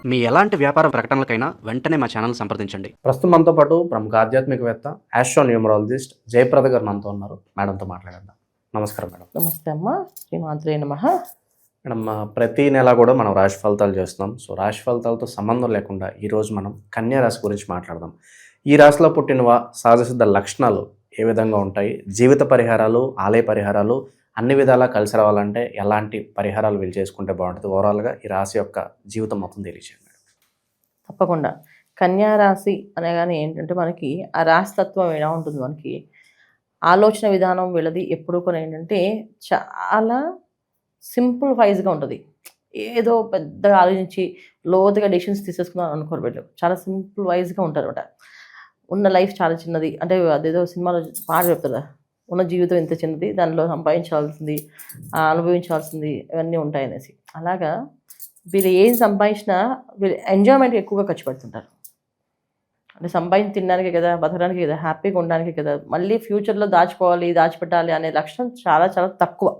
మీ ఎలాంటి వ్యాపార ప్రకటనలకైనా వెంటనే మా ఛానల్ సంప్రదించండి. ప్రస్తుతం మనతో పాటు ప్రముఖ ఆధ్యాత్మికవేత్త ఆస్ట్రోన్యూమరాలజిస్ట్ జయప్రద గారు మనతో ఉన్నారు. మేడంతో మాట్లాడదాం. నమస్కారం మేడం. నమస్తే అమ్మ. శ్రీమాత్రే నమః. మేడం, ప్రతి నెల కూడా మనం రాశి ఫలితాలు చేస్తున్నాం. సో రాశి ఫలితాలతో సంబంధం లేకుండా ఈరోజు మనం కన్యా రాశి గురించి మాట్లాడదాం. ఈ రాశిలో పుట్టిన సహజసిద్ధ లక్షణాలు ఏ విధంగా ఉంటాయి, జీవిత పరిహారాలు, ఆలయ పరిహారాలు అన్ని విధాలా కలిసి రావాలంటే ఎలాంటి పరిహారాలు వీళ్ళు చేసుకుంటే బాగుంటుంది, ఓవరాల్గా ఈ రాశి యొక్క జీవితం మొత్తం తెలియజేయండి మేడం. తప్పకుండా. కన్యా రాశి అనగానే ఏంటంటే మనకి ఆ రాశి తత్వం ఎలా ఉంటుంది, మనకి ఆలోచన విధానం వీళ్ళది ఎప్పుడు కూడా ఏంటంటే చాలా సింపుల్ వైజ్గా ఉంటుంది. ఏదో పెద్దగా ఆలోచించి లోతుగా డెసిషన్స్ తీసేసుకున్నాను అనుకోరు వీళ్ళు. చాలా సింపుల్ వైజ్గా ఉంటారు అనమాట. ఉన్న లైఫ్ చాలా చిన్నది, అంటే అదేదో సినిమాలో పాట చెప్తారు, ఉన్న జీవితం ఎంత చిన్నది, దానిలో సంపాదించాల్సింది, అనుభవించాల్సింది ఇవన్నీ ఉంటాయనేసి. అలాగా వీళ్ళు ఏం సంపాదించినా వీళ్ళు ఎంజాయ్మెంట్ ఎక్కువగా ఖర్చు పెడుతుంటారు. అంటే సంపాదించి తినడానికి కదా, బతకడానికి కదా, హ్యాపీగా ఉండడానికి కదా, మళ్ళీ ఫ్యూచర్లో దాచుకోవాలి, దాచిపెట్టాలి అనే లక్షణం చాలా చాలా తక్కువ.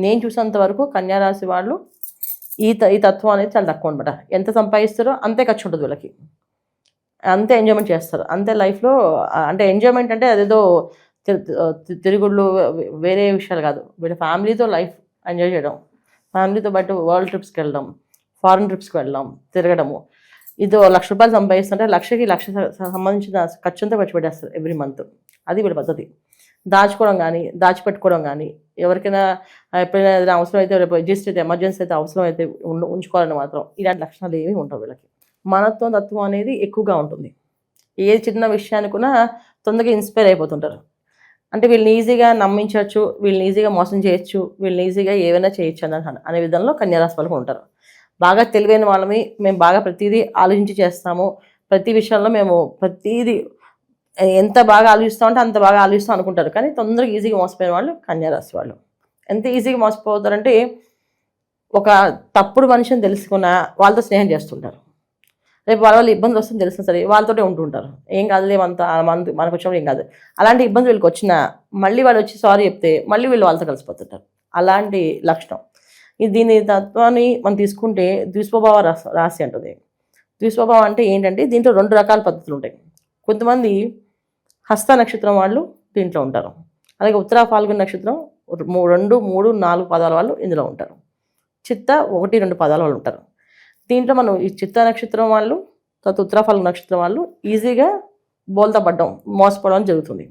నేను చూసినంత వరకు కన్యారాశి వాళ్ళు ఈ తత్వం అనేది చాలా తక్కువ అనమాట. ఎంత సంపాదిస్తారో అంతే ఖర్చు ఉంటుంది వీళ్ళకి, అంతే ఎంజాయ్మెంట్ చేస్తారు, అంతే లైఫ్లో. అంటే ఎంజాయ్మెంట్ అంటే అదేదో తిరుగుళ్ళు వేరే విషయాలు కాదు, వీళ్ళ ఫ్యామిలీతో లైఫ్ ఎంజాయ్ చేయడం, ఫ్యామిలీతో బయట వరల్డ్ ట్రిప్స్కి వెళ్ళడం, ఫారెన్ ట్రిప్స్కి వెళ్ళడం, తిరగడము. ఇది ₹1,00,000 సంపాదిస్తుంటే లక్ష సంబంధించిన ఖర్చు అంతా ఖర్చు పెట్టేస్తారు ఎవ్రీ మంత్. అది వీళ్ళ పద్ధతి. దాచుకోవడం కానీ, దాచిపెట్టుకోవడం కానీ, ఎవరికైనా ఎప్పుడైనా ఏదైనా అవసరం అయితే, రేపు అడ్జస్ట్ అయితే, ఎమర్జెన్సీ అయితే, అవసరం అయితే ఉంచుకోవాలని మాత్రం ఇలాంటి లక్షణాలు ఏమీ ఉండవు వీళ్ళకి. మనత్వం తత్వం అనేది ఎక్కువగా ఉంటుంది. ఏ చిన్న విషయానికి కూడా తొందరగా ఇన్స్పైర్ అయిపోతుంటారు. అంటే వీళ్ళని ఈజీగా నమ్మించవచ్చు, వీళ్ళని ఈజీగా మోసం చేయొచ్చు, వీళ్ళని ఈజీగా ఏమైనా చేయొచ్చు అనే విధంలో కన్యారాశి వాళ్ళు ఉంటారు. బాగా తెలివైన వాళ్ళమి, మేము బాగా ప్రతిదీ ఆలోచించి చేస్తాము, ప్రతి విషయంలో మేము ప్రతిదీ ఎంత బాగా ఆలోచిస్తామంటే అంత బాగా ఆలోచిస్తాం అనుకుంటారు. కానీ తొందరగా ఈజీగా మోసపోయిన వాళ్ళు కన్యారాశి వాళ్ళు. ఎంత ఈజీగా మోసపోతారంటే, ఒక తప్పుడు మనిషిని తెలుసుకున్న వాళ్ళతో స్నేహం చేస్తుంటారు. రేపు వాళ్ళ ఇబ్బంది వస్తుంది తెలిసిన సరే వాళ్ళతోటే ఉంటుంటారు. ఏం కాదులే, మనకు వచ్చినప్పుడు ఏం కాదు. అలాంటి ఇబ్బంది వీళ్ళకి వచ్చినా మళ్ళీ వాళ్ళు వచ్చి సారీ చెప్తే మళ్ళీ వీళ్ళు వాళ్ళతో కలిసిపోతుంటారు. అలాంటి లక్షణం. దీని తత్వాన్ని మనం తీసుకుంటే ద్విస్వభావ రాశి అంటుంది. ద్విస్వభావం అంటే ఏంటంటే దీంట్లో 2 రకాల పద్ధతులు ఉంటాయి. కొంతమంది హస్త నక్షత్రం వాళ్ళు దీంట్లో ఉంటారు. అలాగే ఉత్తరా ఫాల్గుణ నక్షత్రం 2, 3, 4 పాదాల వాళ్ళు ఇందులో ఉంటారు. చిత్త 1, 2 పాదాల వాళ్ళు ఉంటారు. దీంట్లో మనం ఈ చిత్త నక్షత్రం వాళ్ళు, తర్వాత ఉత్తరా ఫాల్గుణ నక్షత్రం వాళ్ళు ఈజీగా బోల్తా పడ్డం, మోసపోవడం జరుగుతుంది.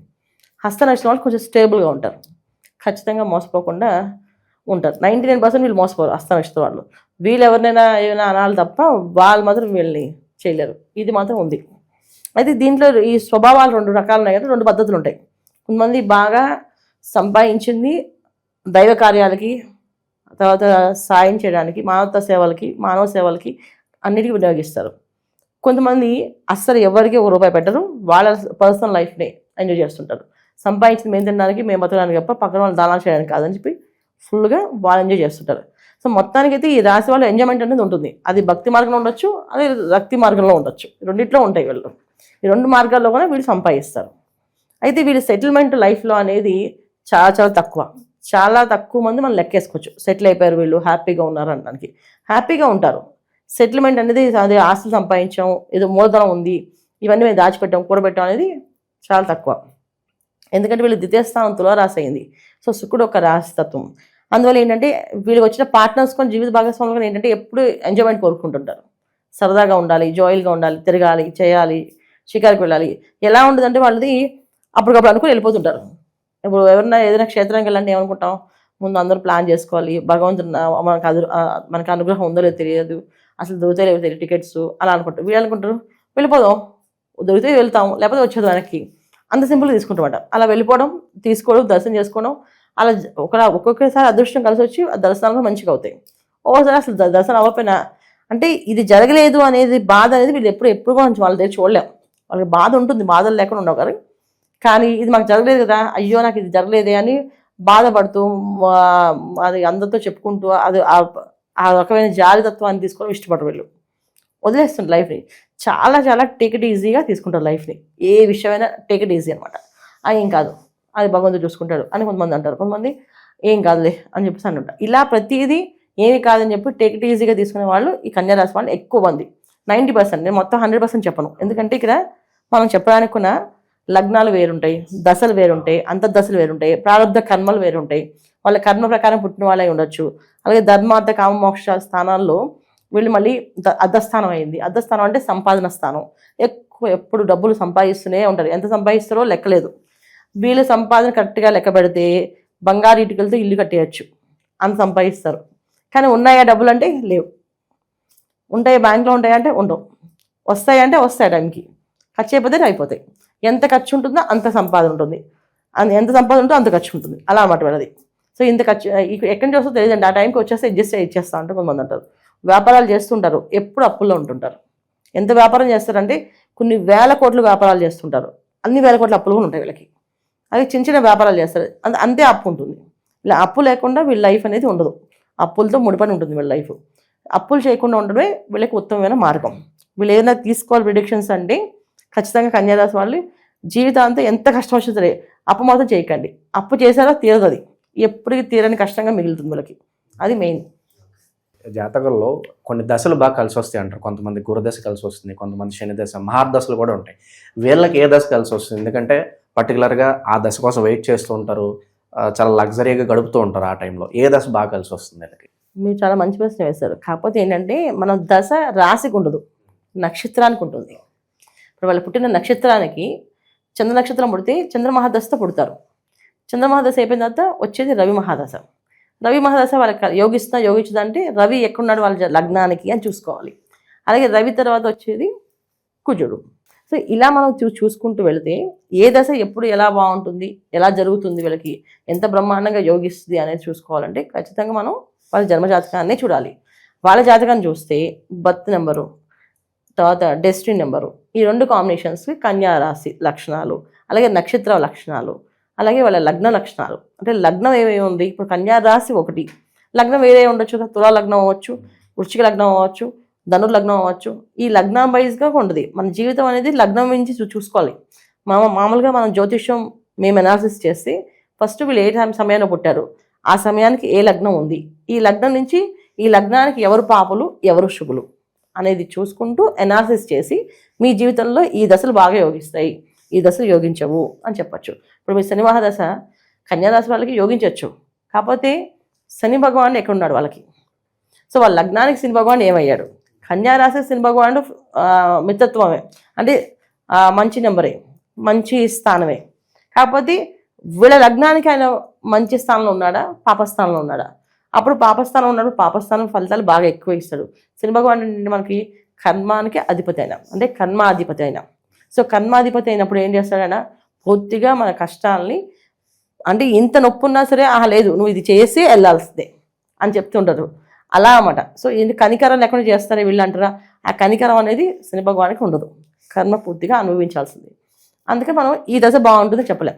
హస్త నక్షత్రం వాళ్ళు కొంచెం స్టేబుల్గా ఉంటారు, ఖచ్చితంగా మోసపోకుండా ఉంటారు. 99% వీళ్ళు మోసపోరు హస్త నక్షత్రం వాళ్ళు. వీళ్ళు ఎవరినైనా ఏమైనా అనాలి తప్ప వాళ్ళు మాత్రం వీళ్ళని చేయలేరు. ఇది మాత్రం ఉంది. అయితే దీంట్లో ఈ స్వభావాలు 2 రకాలు ఉన్నాయి కదా, 2 పద్ధతులు ఉంటాయి. కొంతమంది బాగా సంపాదించింది దైవ కార్యాలకి, తర్వాత సాయం చేయడానికి, మానవ సేవలకి అన్నిటికీ వినియోగిస్తారు. కొంతమంది అస్సలు ఎవరికి ₹1 పెట్టరు, వాళ్ళ పర్సనల్ లైఫ్ని ఎంజాయ్ చేస్తుంటారు. సంపాదించింది మేము తినడానికి, మేము బతకడానికి తప్ప పక్కన వాళ్ళు దానాలు చేయడానికి కాదని చెప్పి ఫుల్గా వాళ్ళు ఎంజాయ్ చేస్తుంటారు. సో మొత్తానికైతే ఈ రాశి వాళ్ళ ఎంజాయ్మెంట్ అనేది ఉంటుంది. అది భక్తి మార్గంలో ఉండొచ్చు, అదే రక్తి మార్గంలో ఉండొచ్చు, రెండిట్లో ఉంటాయి వీళ్ళు. ఈ 2 మార్గాల్లో కూడా వీళ్ళు సంపాదిస్తారు. అయితే వీళ్ళు సెటిల్మెంట్ లైఫ్లో అనేది చాలా చాలా తక్కువ. చాలా తక్కువ మంది మనం లెక్కేసుకోవచ్చు సెటిల్ అయిపోయారు వీళ్ళు, హ్యాపీగా ఉన్నారు అనడానికి. హ్యాపీగా ఉంటారు. సెటిల్మెంట్ అనేది అదే ఆస్తులు సంపాదించాం, ఏదో మూలధనం ఉంది, ఇవన్నీ మేము దాచిపెట్టాం, కూడబెట్టాం అనేది చాలా తక్కువ. ఎందుకంటే వీళ్ళు ద్వితీయ స్థానం తులారాశి అయింది. సో శుక్రుడు ఒక రాశి తత్వం. అందువల్ల ఏంటంటే వీళ్ళు వచ్చిన పార్ట్నర్స్ కొని జీవిత భాగస్వాములు ఏంటంటే ఎప్పుడు ఎంజాయ్మెంట్ కోరుకుంటుంటారు. సరదాగా ఉండాలి, జాయిల్గా ఉండాలి, తిరగాలి, చేయాలి, షికారుకి వెళ్ళాలి. ఎలా ఉండదంటే వాళ్ళది అప్పటికప్పుడు అనుకుని వెళ్ళిపోతుంటారు. ఇప్పుడు ఎవరైనా ఏదైనా క్షేత్రానికి వెళ్ళాలంటే ఏమనుకుంటాం, ముందు అందరూ ప్లాన్ చేసుకోవాలి, భగవంతుడు మనకు అనుగ్రహం ఉందో లేదో తెలియదు, అసలు దొరికితే లేదో తెలియదు టికెట్స్, అలా అనుకుంటారు. వీళ్ళు అనుకుంటారు వెళ్ళిపోదాం, దొరికితే వెళ్తాం, లేకపోతే వచ్చేది వెనక్కి, అంత సింపుల్గా తీసుకుంటామట. అలా వెళ్ళిపోవడం, తీసుకోవడం, దర్శనం చేసుకోవడం, అలా ఒక్కొక్కసారి అదృష్టం కలిసి వచ్చి దర్శనాలు మంచిగా అవుతాయి. ఒక్కోసారి అసలు దర్శనం అవ్వకపోయినా, అంటే ఇది జరగలేదు అనేది బాధ అనేది వీళ్ళు ఎప్పుడు వాళ్ళ దగ్గర చూడలేం. వాళ్ళకి బాధ ఉంటుంది, బాధలు లేకుండా ఉండవు కదా. కానీ ఇది మాకు జరగలేదు కదా, అయ్యో నాకు ఇది జరగలేదే అని బాధపడుతూ అది అందరితో చెప్పుకుంటూ అది ఆ రకమైన జాలితత్వాన్ని తీసుకోవడం ఇష్టపడరు వీళ్ళు. వదిలేస్తుంటారు లైఫ్ని. చాలా చాలా టేక్ ఇట్ ఈజీగా తీసుకుంటారు లైఫ్ని. ఏ విషయమైనా టేక్ ఇట్ ఈజీ అనమాట. ఏం కాదు, అది భగవంతుడు చూసుకుంటాడు అని కొంతమంది అంటారు. కొంతమంది ఏం కాదులే అని చెప్పేసి అంటుంటారు. ఇలా ప్రతిదీ ఏమి కాదని చెప్పి టేక్ ఇట్ ఈజీగా తీసుకునే వాళ్ళు ఈ కన్యా రాశి వాళ్ళు ఎక్కువ మంది. 90%, నేను మొత్తం 100% చెప్పను. ఎందుకంటే ఇక్కడ మనం చెప్పడానికి ఉన్న లగ్నాలు వేరుంటాయి, దశలు వేరుంటాయి, అంతర్దశలు వేరుంటాయి, ప్రారంభ కర్మలు వేరుంటాయి. వాళ్ళ కర్మ ప్రకారం పుట్టిన వాళ్ళే ఉండొచ్చు. అలాగే ధర్మార్థ కామ మోక్ష స్థానాల్లో వీళ్ళు మళ్ళీ అర్ధస్థానం అయింది. అర్ధస్థానం అంటే సంపాదన స్థానం. ఎప్పుడు డబ్బులు సంపాదిస్తూనే ఉంటారు. ఎంత సంపాదిస్తారో లెక్కలేదు. వీళ్ళు సంపాదన కరెక్ట్గా లెక్క పెడితే బంగారు ఇటుకలతో ఇల్లు కట్టేయచ్చు, అంత సంపాదిస్తారు. కానీ ఉన్నాయా డబ్బులు అంటే లేవు. ఉంటాయి, బ్యాంక్లో ఉంటాయంటే ఉండవు. వస్తాయంటే వస్తాయి, టైంకి ఖర్చు అయిపోతే అయిపోతాయి. ఎంత ఖర్చు ఉంటుందో అంత సంపాదన ఉంటుంది, ఎంత సంపాదన ఉంటుందో అంత ఖర్చు ఉంటుంది, అలా అన్నమాట వెళ్ళది. సో ఇంత ఖర్చు ఎక్కడి నుంచి వస్తుందో తెలియదండి. ఆ టైంకి వచ్చేస్తే ఇచ్చేస్తా అంటే కొంతమంది అంటారు. వ్యాపారాలు చేస్తుంటారు, ఎప్పుడు అప్పుల్లో ఉంటుంటారు. ఎంత వ్యాపారం చేస్తారంటే కొన్ని వేల కోట్లు వ్యాపారాలు చేస్తుంటారు, అన్ని వేల కోట్ల అప్పులు కూడా ఉంటాయి వీళ్ళకి. అది చిన్న చిన్న వ్యాపారాలు చేస్తారు, అంతే అప్పు ఉంటుంది. ఇలా అప్పు లేకుండా వీళ్ళ లైఫ్ అనేది ఉండదు. అప్పులతో ముడిపడి ఉంటుంది వీళ్ళ లైఫ్. అప్పులు చేయకుండా ఉండడమే వీళ్ళకి ఉత్తమమైన మార్గం. వీళ్ళు ఏదైనా తీసుకోవాలి ప్రిడిక్షన్స్ అంటే ఖచ్చితంగా కన్యారాశి వాళ్ళు జీవితాంతం ఎంత కష్టం వచ్చినా సరే అప్పు మాత్రం చేయకండి. అప్పు చేశారో తీరదు, అది ఎప్పటికీ తీరని కష్టంగా మిగులుతుంది వీళ్ళకి. అది మెయిన్. జాతకంలో కొన్ని దశలు బాగా కలిసి వస్తాయి అంటారు. కొంతమంది గురుదశ కలిసి వస్తుంది, కొంతమంది శని దశ, మహార్దశలు కూడా ఉంటాయి. వీళ్ళకి ఏ దశ కలిసి వస్తుంది? ఎందుకంటే పర్టికులర్గా ఆ దశ కోసం వెయిట్ చేస్తూ ఉంటారు, చాలా లగ్జరీగా గడుపుతూ ఉంటారు. ఆ టైంలో ఏ దశ బాగా కలిసి వస్తుంది వీళ్ళకి? మీరు చాలా మంచి ప్రశ్న వేశారు. కాకపోతే ఏంటంటే మనం దశ రాశికి ఉండదు, నక్షత్రానికి ఉంటుంది. ఇప్పుడు వాళ్ళు పుట్టిన నక్షత్రానికి చంద్ర నక్షత్రం పుడితే చంద్ర మహాదశతో పుడతారు. చంద్ర మహాదశ అయిపోయిన తర్వాత వచ్చేది రవి మహాదశ. రవి మహాదశ వాళ్ళకి యోగించుదా అంటే రవి ఎక్కడున్నాడు వాళ్ళ లగ్నానికి అని చూసుకోవాలి. అలాగే రవి తర్వాత వచ్చేది కుజుడు. సో ఇలా మనం చూసుకుంటూ వెళితే ఏ దశ ఎప్పుడు ఎలా బాగుంటుంది, ఎలా జరుగుతుంది, వీళ్ళకి ఎంత బ్రహ్మాండంగా యోగిస్తుంది అనేది చూసుకోవాలంటే ఖచ్చితంగా మనం వాళ్ళ జన్మజాతకాన్ని చూడాలి. వాళ్ళ జాతకాన్ని చూస్తే బర్త్ నెంబరు, తర్వాత డెస్టినీ నెంబరు, ఈ రెండు కాంబినేషన్స్కి కన్యా రాశి లక్షణాలు, అలాగే నక్షత్ర లక్షణాలు, అలాగే వాళ్ళ లగ్న లక్షణాలు. అంటే లగ్నం ఏమేమి ఉంది, ఇప్పుడు కన్యా రాశి ఒకటి, లగ్నం వేరే ఉండొచ్చు. తులా లగ్నం అవ్వచ్చు, వృశ్చిక లగ్నం అవ్వచ్చు, ధనుర్ లగ్నం అవ్వచ్చు. ఈ లగ్నం వైజ్గా ఉండదు. మన జీవితం అనేది లగ్నం నుంచి చూసుకోవాలి. మామూలుగా మనం జ్యోతిష్యం మేము అనాలిసిస్ చేస్తే ఫస్ట్ వీళ్ళు ఏ సమయంలో పుట్టారు, ఆ సమయానికి ఏ లగ్నం ఉంది, ఈ లగ్నం నుంచి ఈ లగ్నానికి ఎవరు పాపులు ఎవరు శుభులు అనేది చూసుకుంటూ అనాలిసిస్ చేసి మీ జీవితంలో ఈ దశలు బాగా యోగిస్తాయి, ఈ దశలు యోగించవు అని చెప్పచ్చు. ఇప్పుడు మీ శని మహాదశ కన్యారాశి వాళ్ళకి యోగించవచ్చు. కాకపోతే శని భగవానుడు ఎక్కడున్నాడు వాళ్ళకి. సో వాళ్ళ లగ్నానికి శని భగవానుడు ఏమయ్యాడు, కన్యారాశికి శని భగవానుడు మిత్రత్వమే, అంటే మంచి నెంబరే, మంచి స్థానమే. కాకపోతే వీళ్ళ లగ్నానికి ఆయన మంచి స్థానంలో ఉన్నాడా, పాపస్థానంలో ఉన్నాడా? అప్పుడు పాపస్థానం ఉన్నాడు, పాపస్థానం ఫలితాలు బాగా ఎక్కువ ఇస్తాడు. శని భగవానుడు మనకి కర్మానికి అధిపతి అయినా, అంటే కర్మాధిపతి అయినా. సో కర్మాధిపతి అయినప్పుడు ఏం చేస్తాడైనా పూర్తిగా మన కష్టాలని, అంటే ఇంత నొప్పి ఉన్నా సరే లేదు నువ్వు ఇది చేసి వెళ్ళాల్సిందే అని చెప్తుంటారు, అలా అన్నమాట. సో ఇది కనికరం లేకుండా చేస్తారే వీళ్ళు అంటారా, ఆ కనికరం అనేది శని భగవానికి ఉండదు. కర్మ పూర్తిగా అనుభవించాల్సింది. అందుకే మనం ఈ దశ బాగుంటుంది చెప్పలేం.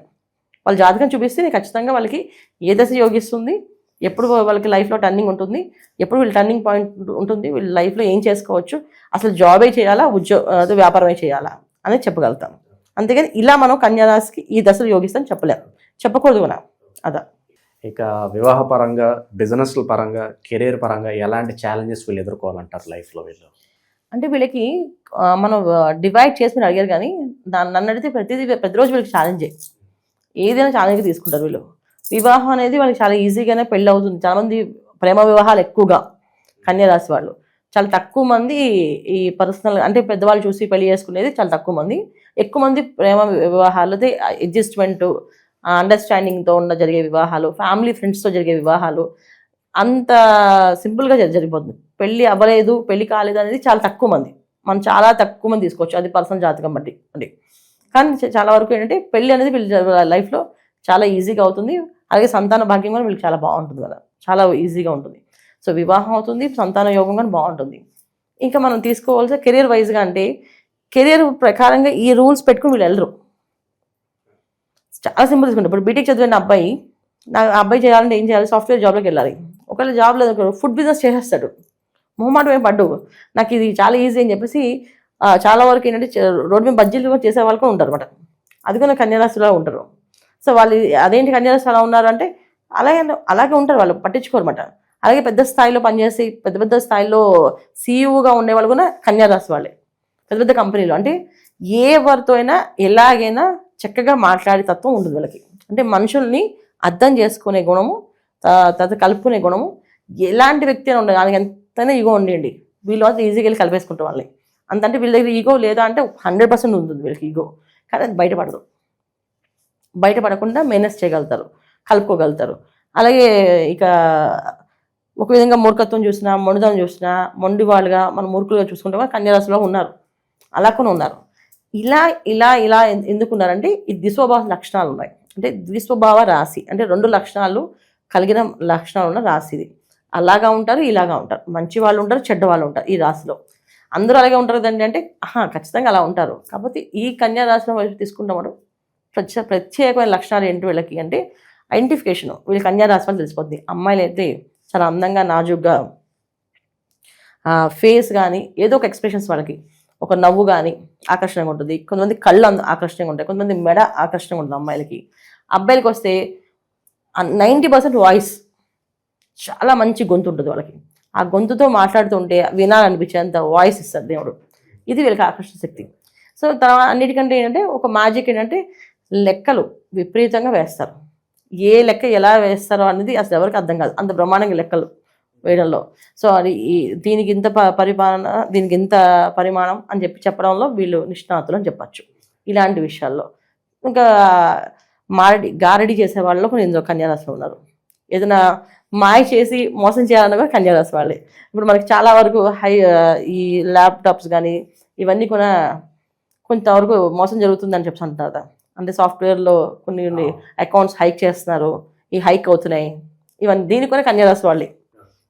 వాళ్ళ జాతకం చూపిస్తే ఖచ్చితంగా వాళ్ళకి ఏ దశ యోగిస్తుంది, ఎప్పుడు వాళ్ళకి లైఫ్లో టర్నింగ్ ఉంటుంది, ఎప్పుడు వీళ్ళు టర్నింగ్ పాయింట్ ఉంటుంది, వీళ్ళ లైఫ్లో ఏం చేసుకోవచ్చు, అసలు జాబే చేయాలా వ్యాపారమే చేయాలా అనేది చెప్పగలుగుతాం. అంతేగాని ఇలా మనం కన్యారాశికి ఈ దశలు యోగిస్తాం చెప్పలేము, చెప్పకూడదు కూడా. అదా ఇక వివాహ పరంగా, బిజినెస్ల పరంగా, కెరీర్ పరంగా ఎలాంటి ఛాలెంజెస్ వీళ్ళు ఎదుర్కోవాలంటారు లైఫ్లో వీళ్ళు? అంటే వీళ్ళకి మనం డివైడ్ చేసి మీరు అడిగారు, కానీ నన్ను అడిగితే ప్రతిరోజు వీళ్ళకి ఛాలెంజే, ఏదైనా ఛాలెంజ్గా తీసుకుంటారు వీళ్ళు. వివాహం అనేది వాళ్ళకి చాలా ఈజీగానే పెళ్ళి అవుతుంది. చాలామంది ప్రేమ వివాహాలు ఎక్కువగా కన్యారాశి వాళ్ళు, చాలా తక్కువ మంది ఈ పర్సనల్ అంటే పెద్దవాళ్ళు చూసి పెళ్లి చేసుకునేది చాలా తక్కువ మంది. ఎక్కువ మంది ప్రేమ వివాహాలు, అడ్జస్ట్మెంట్ అండర్స్టాండింగ్తో జరిగే వివాహాలు, ఫ్యామిలీ ఫ్రెండ్స్తో జరిగే వివాహాలు, అంత సింపుల్గా జరిగిపోతుంది. పెళ్ళి అవ్వలేదు, పెళ్ళి కాలేదు అనేది చాలా తక్కువ మంది, మనం చాలా తక్కువ మంది తీసుకోవచ్చు, అది పర్సనల్ జాతకం బట్టి అంటే. కానీ చాలా వరకు ఏంటంటే పెళ్ళి అనేది వీళ్ళ లైఫ్లో చాలా ఈజీగా అవుతుంది. అలాగే సంతాన భాగ్యం కూడా వీళ్ళకి చాలా బాగుంటుంది కదా, చాలా ఈజీగా ఉంటుంది. సో వివాహం అవుతుంది, సంతాన యోగం కానీ బాగుంటుంది. ఇంకా మనం తీసుకోవాల్సిన కెరీర్ వైజ్గా అంటే కెరీర్ ప్రకారంగా ఈ రూల్స్ పెట్టుకుని వీళ్ళు వెళ్ళరు. చాలా సింపుల్ తీసుకుంటారు. ఇప్పుడు బీటెక్ చదివిన అబ్బాయి, నాకు అబ్బాయి చేయాలంటే ఏం చేయాలి, సాఫ్ట్వేర్ జాబ్లోకి వెళ్ళాలి. ఒకవేళ జాబ్ లేదు, ఫుడ్ బిజినెస్ చేసేస్తాడు. మొహమాటం ఏం పడ్డు, నాకు ఇది చాలా ఈజీ అని చెప్పేసి చాలా వరకు ఏంటంటే రోడ్డు మీద బడ్జెట్లు చేసే వాళ్ళు కూడా ఉంటారు అనమాట. అది కూడా కన్యారాశిలో ఉంటారు. సో వాళ్ళు అదేంటి కన్యారాశి అలా ఉన్నారు అంటే అలాగే ఉంటారు, వాళ్ళు పట్టించుకోరన్నమాట. అలాగే పెద్ద స్థాయిలో పనిచేసి పెద్ద పెద్ద స్థాయిలో సీఈఓగా ఉండే వాళ్ళు కూడా కన్యా రాశి వాళ్ళే. పెద్ద పెద్ద కంపెనీలు అంటే ఎవరితో అయినా ఎలాగైనా చక్కగా మాట్లాడే తత్వం ఉంటుంది వీళ్ళకి. అంటే మనుషుల్ని అర్థం చేసుకునే గుణము, తర్వాత కలుపుకునే గుణము, ఎలాంటి వ్యక్తి అయినా ఉండదు, వాళ్ళకి ఎంతైనా ఈగో ఉండండి, వీళ్ళు అయితే ఈజీగా వెళ్ళి కలిపేసుకుంటారు వాళ్ళని. అంతంటే వీళ్ళ దగ్గర ఈగో లేదా అంటే 100% ఉంటుంది వీళ్ళకి ఈగో, కానీ అది బయటపడదు. బయటపడకుండా మేనేజ్ చేయగలుగుతారు, కలుపుకోగలుగుతారు. అలాగే ఇక ఒక విధంగా మూర్ఖత్వం చూసినా, మొండితనం చూసినా, మొండి వాళ్ళుగా మన మూర్ఖులుగా చూసుకుంటే కూడా కన్యారాశిలో ఉన్నారు, అలా కూడా ఉన్నారు. ఇలా ఇలా ఇలా ఎందుకున్నారంటే ఈ ద్విస్వభావ లక్షణాలు ఉన్నాయి. అంటే ద్విస్వభావ రాశి అంటే 2 లక్షణాలు కలిగిన లక్షణాలు ఉన్న రాశి ఇది. అలాగా ఉంటారు, ఇలాగా ఉంటారు, మంచి వాళ్ళు ఉంటారు, చెడ్డ వాళ్ళు ఉంటారు. ఈ రాశిలో అందరూ అలాగే ఉంటారు కదండి అంటే ఖచ్చితంగా అలా ఉంటారు. కాకపోతే ఈ కన్యా రాశిలో వైపు తీసుకుంటాము ప్రత్యేకమైన లక్షణాలు ఏంటి వీళ్ళకి అంటే ఐడెంటిఫికేషన్. వీళ్ళకి కన్యా రాశి వాళ్ళు తెలిసిపోద్ది. అమ్మాయిలు అయితే చాలా అందంగా, నాజుగ్గా, ఫేస్ కానీ ఏదో ఒక ఎక్స్ప్రెషన్స్ వాళ్ళకి, ఒక నవ్వు కానీ ఆకర్షణగా ఉంటుంది. కొంతమంది కళ్ళు ఆకర్షణగా ఉంటాయి, కొంతమంది మెడ ఆకర్షణగా ఉంటుంది అమ్మాయిలకి. అబ్బాయిలకి వస్తే 90% వాయిస్, చాలా మంచి గొంతు ఉంటుంది వాళ్ళకి. ఆ గొంతుతో మాట్లాడుతుంటే వినాలనిపించేంత వాయిస్ ఇస్తారు దేవుడు. ఇది వీళ్ళకి ఆకర్షణ శక్తి. సో తర్వాత అన్నిటికంటే ఏంటంటే ఒక మ్యాజిక్ ఏంటంటే లెక్కలు విపరీతంగా వేస్తారు. ఏ లెక్క ఎలా వేస్తారో అనేది అసలు ఎవరికి అర్థం కాదు, అంత బ్రహ్మాండంగా లెక్కలు వేయడంలో. సో అది దీనికి ఇంత దీనికి ఇంత పరిమాణం అని చెప్పడంలో వీళ్ళు నిష్ణాతులు అని చెప్పచ్చు ఇలాంటి విషయాల్లో. ఇంకా గారడి చేసే వాళ్ళలో కొన్ని ఇందులో కన్యారాశిలో ఉన్నారు. ఏదైనా మాయ చేసి మోసం చేయాలన్నా కూడా కన్యారాశి వాళ్ళే. ఇప్పుడు మనకి చాలా వరకు ఈ ల్యాప్టాప్స్ కానీ ఇవన్నీ కూడా కొంతవరకు మోసం జరుగుతుందని చెప్పి అంటున్నారు. అంటే సాఫ్ట్వేర్లో కొన్ని అకౌంట్స్ హైక్ చేస్తున్నారు, ఈ హైక్ అవుతున్నాయి, ఇవన్నీ దీనికి కూడా కన్యారాశి వాళ్ళే.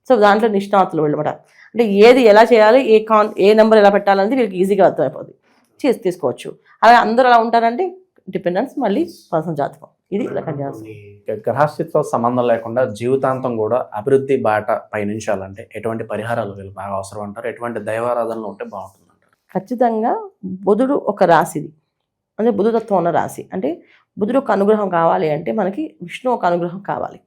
సో దాంట్లో నిష్ణాతులు వెళ్ళమాట. అంటే ఏది ఎలా చేయాలి, ఏ నెంబర్ ఎలా పెట్టాలనేది వీళ్ళకి ఈజీగా అర్థమైపోతుంది, తీసుకోవచ్చు. అలాగే అందరూ అలా ఉంటారంటే డిపెండెన్స్ మళ్ళీ పర్సనల్ జాతకం. ఇది కన్యారాశి. గ్రహస్థితితో సంబంధం లేకుండా జీవితాంతం కూడా అభివృద్ధి బాట పయనించాలంటే ఎటువంటి పరిహారాలు వీళ్ళు బాగా అవసరం అంటారు? ఎటువంటి దైవారాధనలు ఉంటే బాగుంటుంది అంటారు? ఖచ్చితంగా బుధుడు ఒక రాశిది, అంటే బుధుతత్వం ఉన్న రాశి. అంటే బుధుడు ఒక అనుగ్రహం కావాలి అంటే మనకి విష్ణు ఒక అనుగ్రహం కావాలి.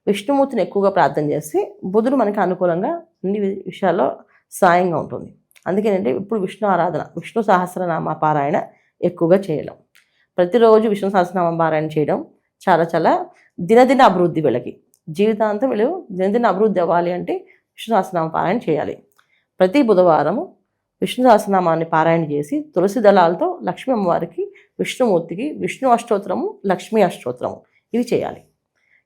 విష్ణుమూర్తిని ఎక్కువగా ప్రార్థన చేసి బుధుడు మనకి అనుకూలంగా అన్ని విషయాల్లో సాయంగా ఉంటుంది. అందుకేనంటే ఇప్పుడు విష్ణు ఆరాధన, విష్ణు సహస్రనామ పారాయణ ఎక్కువగా చేయడం, ప్రతిరోజు విష్ణు సహస్రనామ పారాయణ చేయడం చాలా చాలా దినదిన అభివృద్ధి. వీళ్ళకి జీవితాంతం వీళ్ళు దినదిన అభివృద్ధి అవ్వాలి అంటే విష్ణు సహస్రనామ పారాయణ చేయాలి. ప్రతి బుధవారము విష్ణు సహస్రనామాన్ని పారాయణ చేసి తులసి దళాలతో లక్ష్మీ అమ్మవారికి, విష్ణుమూర్తికి విష్ణు అష్టోత్తరము, లక్ష్మీ అష్టోత్తరము ఇవి చేయాలి.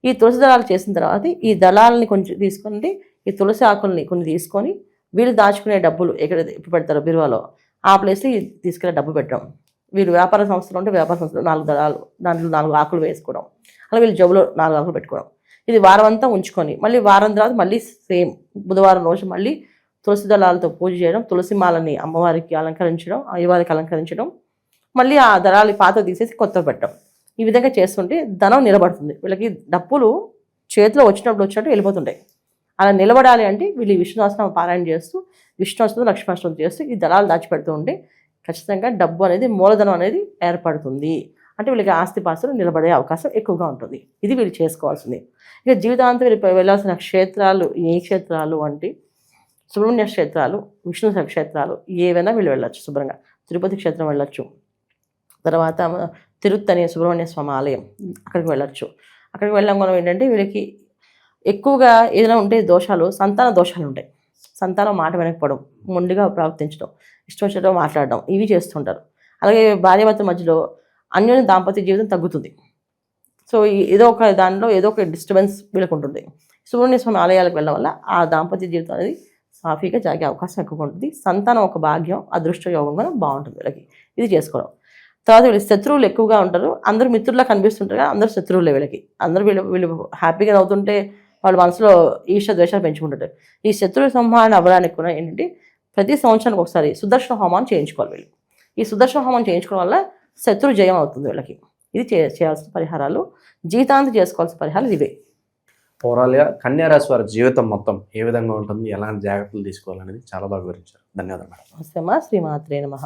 ఈ తులసి దళాలు చేసిన తర్వాత ఈ దళాలని కొంచెం తీసుకొని, ఈ తులసి ఆకుల్ని కొన్ని తీసుకొని వీళ్ళు దాచుకునే డబ్బులు ఎక్కడ పెడతారో బిరువాలో ఆ ప్లేస్లో తీసుకెళ్ళి డబ్బు పెట్టడం. వీళ్ళు వ్యాపార సంస్థలు ఉంటే వ్యాపార సంస్థలు 4 దళాలు, దాంట్లో 4 ఆకులు వేసుకోవడం, అలా వీళ్ళు జబ్బులో 4 ఆకులు పెట్టుకోవడం. ఇది వారం అంతా ఉంచుకొని మళ్ళీ వారం తర్వాత మళ్ళీ సేమ్ బుధవారం రోజు మళ్ళీ తులసి దళాలతో పూజ చేయడం, తులసి మాలని అమ్మవారికి అలంకరించడం, అయ్యవారికి అలంకరించడం, మళ్ళీ ఆ దళాలు పాత తీసేసి కొత్త పెట్టడం. ఈ విధంగా చేస్తుంటే ధనం నిలబడుతుంది. వీళ్ళకి డబ్బులు చేతిలో వచ్చినట్టు వెళ్ళిపోతుంటాయి. అలా నిలబడాలి అంటే వీళ్ళు విష్ణు సహస్రనామ పారాయణ చేస్తూ, విష్ణు అష్టోత్తరం, లక్ష్మీ అష్టోత్తరం చేస్తూ ఈ దళాలు దాచిపెడుతూ ఉంటే ఖచ్చితంగా డబ్బు అనేది, మూలధనం అనేది ఏర్పడుతుంది. అంటే వీళ్ళకి ఆస్తిపాస్తులు నిలబడే అవకాశం ఎక్కువగా ఉంటుంది. ఇది వీళ్ళు చేసుకోవాల్సింది. ఇక జీవితాంతం వీళ్ళు వెళ్ళాల్సిన క్షేత్రాలు ఏ క్షేత్రాలు అంటే సుబ్రహ్మణ్య క్షేత్రాలు, విష్ణు క్షేత్రాలు ఏవైనా వీళ్ళు వెళ్ళొచ్చు. శుభ్రంగా తిరుపతి క్షేత్రం వెళ్ళొచ్చు, తర్వాత తిరుత్తని సుబ్రహ్మణ్య స్వామి ఆలయం అక్కడికి వెళ్ళొచ్చు. అక్కడికి వెళ్ళడం వల్ల ఏంటంటే వీళ్ళకి ఎక్కువగా ఏదైనా ఉంటే దోషాలు, సంతాన దోషాలు ఉంటాయి. సంతానం మాట వెనకపోవడం, మొండిగా ప్రవర్తించడం, ఇష్టం వచ్చినట్టు మాట్లాడడం ఇవి చేస్తుంటారు. అలాగే భార్యాభర్తల మధ్యలో అన్యోన్య దాంపత్య జీవితం తగ్గుతుంది. సో ఏదో ఒక దానిలో ఏదో ఒక డిస్టర్బెన్స్ వీళ్ళకు ఉంటుంది. సుబ్రహ్మణ్య స్వామి ఆలయాలకు వెళ్ళడం వల్ల ఆ దాంపత్య జీవితం అనేది సాఫీగా జాగే అవకాశం ఎక్కువగా ఉంటుంది. సంతానం ఒక భాగ్యం, అదృష్ట యోగం కూడా బాగుంటుంది వీళ్ళకి. ఇది చేసుకోవడం. తర్వాత వీళ్ళు శత్రువులు ఎక్కువగా ఉంటారు. అందరూ మిత్రుల్లా కనిపిస్తుంటారు, అందరూ శత్రువులే వీళ్ళకి. అందరూ వీళ్ళు హ్యాపీగా నవ్వుతుంటే వాళ్ళ మనసులో ఈర్ష్య ద్వేషాలు పెంచుకుంటుంటారు. ఈ శత్రువు సంహారణ అవ్వడానికి కూడా ఏంటంటే ప్రతి సంవత్సరానికి ఒకసారి సుదర్శన హోమాన్ని చేయించుకోవాలి వీళ్ళు. ఈ సుదర్శన హోమం చేయించుకోవడం వల్ల శత్రు జయం అవుతుంది వీళ్ళకి. ఇది చేయాల్సిన పరిహారాలు, జీవితాంతం చేసుకోవాల్సిన పరిహారాలు ఇవే. ఓవరాల్గా కన్యా రాశి వారి జీవితం మొత్తం ఏ విధంగా ఉంటుంది, ఎలాంటి జాగ్రత్తలు తీసుకోవాలనేది చాలా బాగా వివరించారు. ధన్యవాదాలు మేడం. నమస్తే అమ్మా. శ్రీమాత్రే నమః.